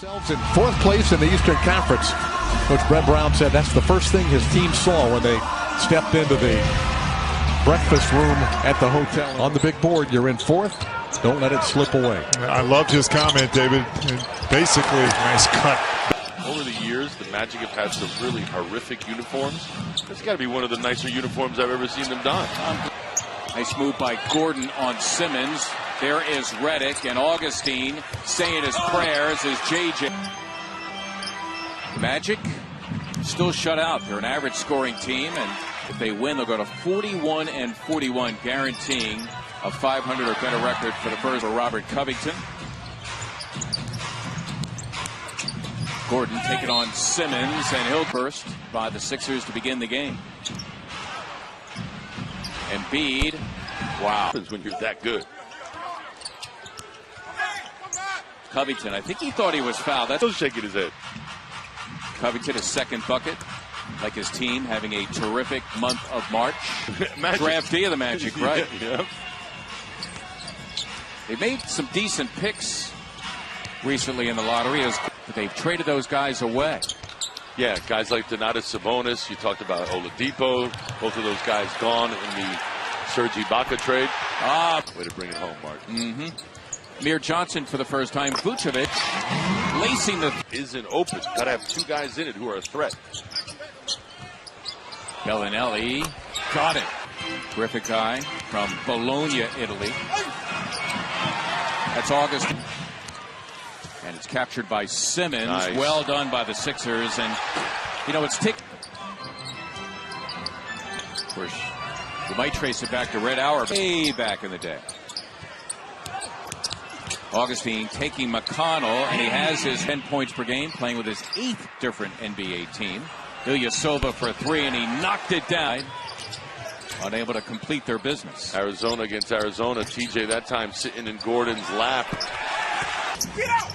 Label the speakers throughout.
Speaker 1: Themselves in fourth place in the Eastern Conference. Coach Brett Brown said that's the first thing his team saw when they stepped into the breakfast room at the hotel. On the big board, you're in fourth. Don't let it slip away.
Speaker 2: I loved his comment, David. Basically, nice cut.
Speaker 3: Over the years, the Magic have had some really horrific uniforms. That's got to be one of the nicer uniforms I've ever seen them don.
Speaker 4: Nice move by Gordon on Simmons. There is Redick, and Augustine saying his prayers as JJ. Magic still shut out. They're an average scoring team, and if they win, they'll go to 41-41, guaranteeing a 500 or better record for the Spurs for Robert Covington. Gordon taking on Simmons, and he'll burst by the Sixers to begin the game. Embiid, wow.
Speaker 3: When you're that good.
Speaker 4: Covington, I think he thought he was fouled. That's
Speaker 3: Still shaking his head.
Speaker 4: Covington, his second bucket, like his team having a terrific month of March. Draftee of the Magic, right?
Speaker 3: Yeah.
Speaker 4: They made some decent picks recently in the lottery, but they've traded those guys away.
Speaker 3: Yeah, guys like Donatas Sabonis. You talked about Oladipo. Both of those guys gone in the Serge Ibaka trade. Way to bring it home, Mark.
Speaker 4: Amir Johnson for the first time. Vucevic lacing the...
Speaker 3: Isn't open. Got to have two guys in it who are a threat.
Speaker 4: Bellinelli got it. Terrific guy from Bologna, Italy. That's Augustine. And it's captured by Simmons.
Speaker 3: Nice.
Speaker 4: Well done by the Sixers. And, you know, it's tick. Of course, you might trace it back to Red Hour way back in the day. Augustine taking McConnell, and he has his 10 points per game, playing with his 8th different NBA team. Ilyasova for a three, and he knocked it down. Unable to complete their business.
Speaker 3: Arizona against Arizona. TJ that time sitting in Gordon's lap.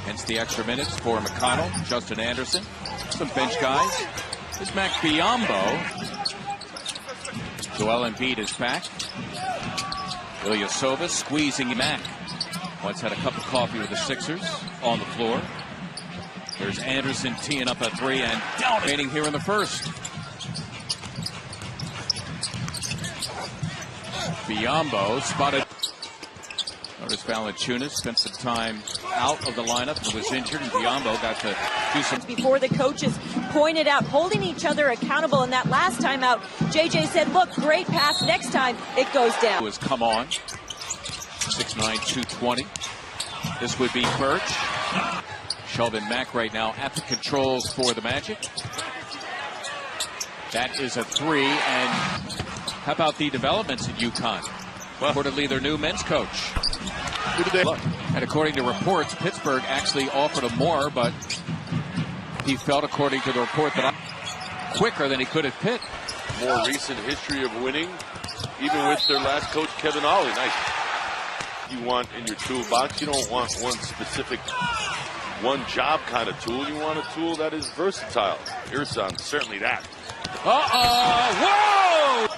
Speaker 4: Hence the extra minutes for McConnell, Justin Anderson, some bench guys. There's Mac Biyombo. Joel Embiid is back. Ilyasova squeezing Mac. Once had a cup of coffee with the Sixers on the floor. There's Anderson teeing up a three and dominating here in the first. Biyombo spotted. Notice Valanciunas spent some time out of the lineup and was injured, and Biyombo got to do some.
Speaker 5: Before the coaches pointed out, holding each other accountable in that last time out, JJ said, look, great pass, next time it goes down.
Speaker 4: Was come on. 6'9", 220. This would be Birch. Sheldon Mack right now at the controls for the Magic. That is a three. And how about the developments at UConn? Well, reportedly their new men's coach.
Speaker 3: Who did they look?
Speaker 4: And according to reports, Pittsburgh actually offered him more, but he felt, according to the report, that quicker than he could have picked.
Speaker 3: More recent history of winning, even with their last coach, Kevin Ollie. Nice. You want in your toolbox, you don't want one specific, one job kind of tool. You want a tool that is versatile. Irson's certainly that.
Speaker 4: Whoa!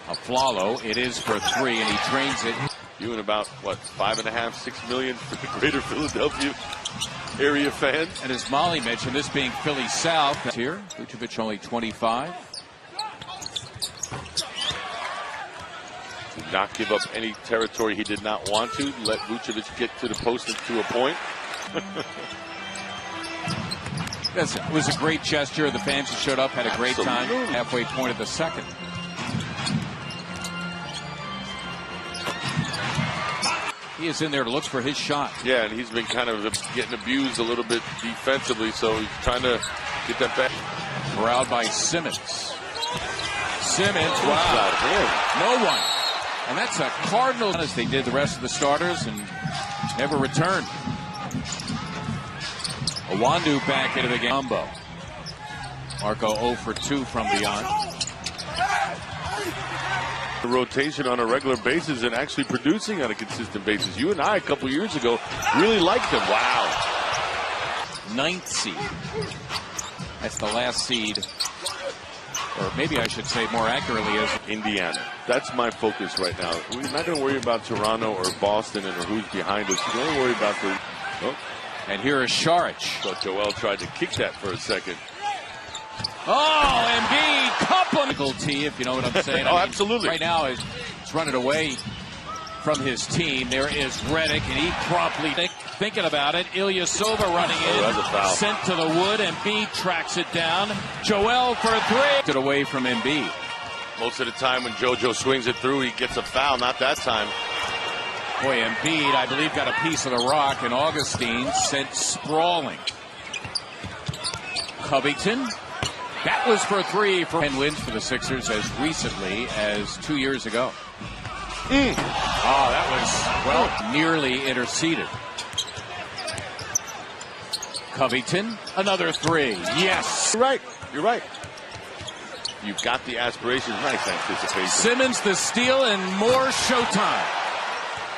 Speaker 4: Afflalo, it is for three, and he drains it.
Speaker 3: You and about, what, 5.5, 6 million for the greater Philadelphia area fans?
Speaker 4: And as Molly mentioned, this being Philly South. Here, Vucevic only 25.
Speaker 3: Did not give up any territory he did not want to. Let Vucevic get to the post and to a point.
Speaker 4: Listen, it was a great gesture. The fans who showed up had a great time. Halfway point of the second. He is in there to look for his shot.
Speaker 3: Yeah, and he's been kind of getting abused a little bit defensively, so he's trying to get that back.
Speaker 4: Corralled by Simmons. Simmons, wow. No one. And that's a Cardinals, as they did the rest of the starters and never returned. Awandu back into the game. Marco 0 for 2 from beyond.
Speaker 3: The rotation on a regular basis and actually producing on a consistent basis. You and I a couple years ago really liked him. Wow.
Speaker 4: 9th seed. That's the last seed or maybe I should say more accurately, is
Speaker 3: Indiana. That's my focus right now. We're not going to worry about Toronto or Boston or who's behind us. We're going to worry about the... Oh.
Speaker 4: And here is Saric.
Speaker 3: Thought Joel tried to kick that for a second.
Speaker 4: Oh, Embiid, compliment T, if you know what I'm saying.
Speaker 3: Oh, absolutely.
Speaker 4: Right now, he's running away from his team. There is Redick, and he promptly thinking about it. Ilyasova running in,
Speaker 3: that's a foul.
Speaker 4: Sent to the wood. Embiid tracks it down. Joel for three. Get away from Embiid.
Speaker 3: Most of the time when JoJo swings it through, he gets a foul. Not that time.
Speaker 4: Boy, Embiid, I believe, got a piece of the rock, and Augustine sent sprawling. Covington. That was for three. 10 wins for the Sixers as recently as 2 years ago. Oh, that was, well, nearly interceded. Covington, another three. Yes.
Speaker 3: You're right. You're right. You've got the aspirations. Nice anticipation.
Speaker 4: Simmons the steal and more showtime.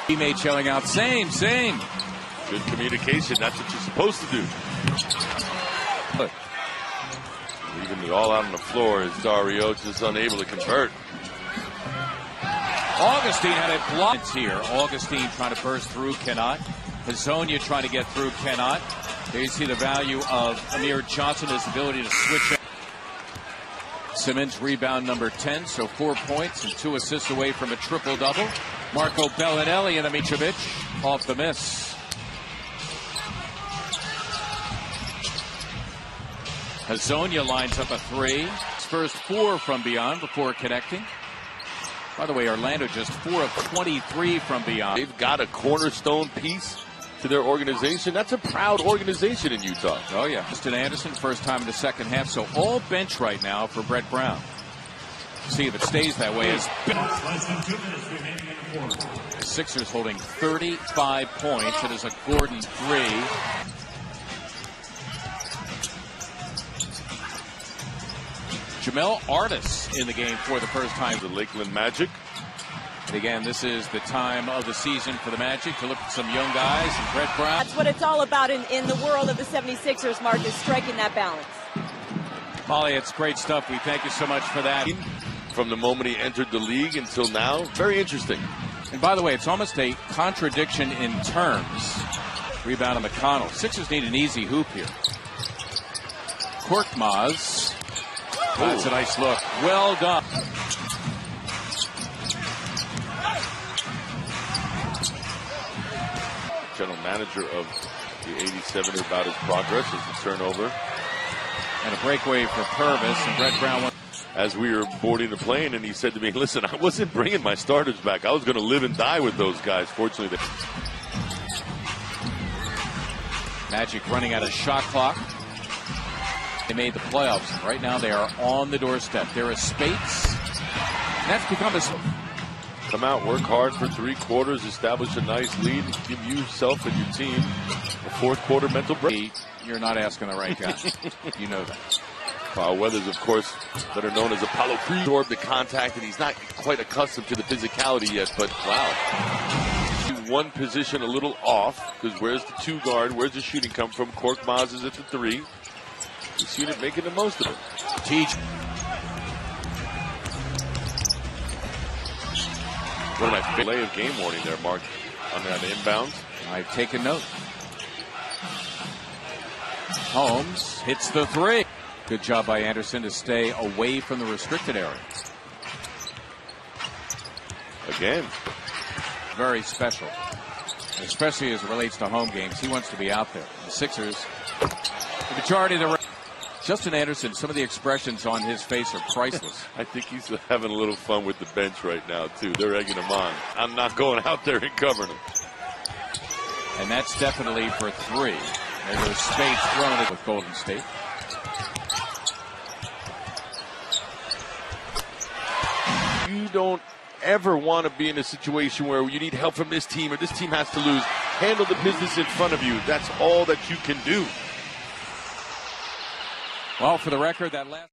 Speaker 4: Teammates yelling out, same.
Speaker 3: Good communication. That's what you're supposed to do.
Speaker 4: Look.
Speaker 3: Leaving it all out on the floor as Dario just unable to convert.
Speaker 4: Augustine had it blocked here. Augustine trying to burst through, cannot. Hezonja trying to get through, cannot. There you see the value of Amir Johnson, his ability to switch. Simmons rebound number 10, so 4 points and 2 assists away from a triple-double. Marco Bellinelli and Amitrovic off the miss. Hezonja lines up a three. His first 4 from beyond before connecting. By the way, Orlando just 4 of 23 from beyond.
Speaker 3: They've got a cornerstone piece to their organization. That's a proud organization in Utah.
Speaker 4: Oh, yeah. Justin Anderson, first time in the second half. So all bench right now for Brett Brown. See if it stays that way. The Sixers holding 35 points. It is a Gordon 3. Jamel Artis in the game for the first time.
Speaker 3: The Lakeland Magic.
Speaker 4: And again, this is the time of the season for the Magic to look at some young guys and Brett Brown.
Speaker 5: That's what it's all about in the world of the 76ers, Marcus, striking that balance.
Speaker 4: Molly, it's great stuff. We thank you so much for that.
Speaker 3: From the moment he entered the league until now, very interesting.
Speaker 4: And by the way, it's almost a contradiction in terms. Rebound on McConnell. Sixers need an easy hoop here. Korkmaz. That's a nice look. Well done.
Speaker 3: General manager of the 87 about his progress is the turnover.
Speaker 4: And a breakaway for Purvis, and Brett Brown.
Speaker 3: As we were boarding the plane, and he said to me, listen, I wasn't bringing my starters back. I was going to live and die with those guys. Fortunately,
Speaker 4: Magic running out of shot clock. They made the playoffs. Right now, they are on the doorstep. There is Spates. That's become a...
Speaker 3: Come out, work hard for 3 quarters, establish a nice lead, give yourself and your team a 4th quarter mental break.
Speaker 4: You're not asking the right guy. You know that.
Speaker 3: Carl Weathers, of course, better known as Apollo Creed, absorbed the contact, and he's not quite accustomed to the physicality yet, but wow. One position a little off, because where's the 2 guard? Where's the shooting come from? Korkmaz is at the 3. You've seen it making the most of it.
Speaker 4: Teach.
Speaker 3: One of my delay of game warning there, Mark, on that inbound.
Speaker 4: I've taken note. Holmes hits the 3. Good job by Anderson to stay away from the restricted area.
Speaker 3: Again.
Speaker 4: Very special. Especially as it relates to home games. He wants to be out there. The Sixers, the majority of the... Justin Anderson, some of the expressions on his face are priceless.
Speaker 3: I think he's having a little fun with the bench right now, too. They're egging him on. I'm not going out there and covering him.
Speaker 4: And that's definitely for 3. And there's Spates throwing it with Golden State.
Speaker 3: You don't ever want to be in a situation where you need help from this team or this team has to lose. Handle the business in front of you. That's all that you can do.
Speaker 4: Well, for the record, that last...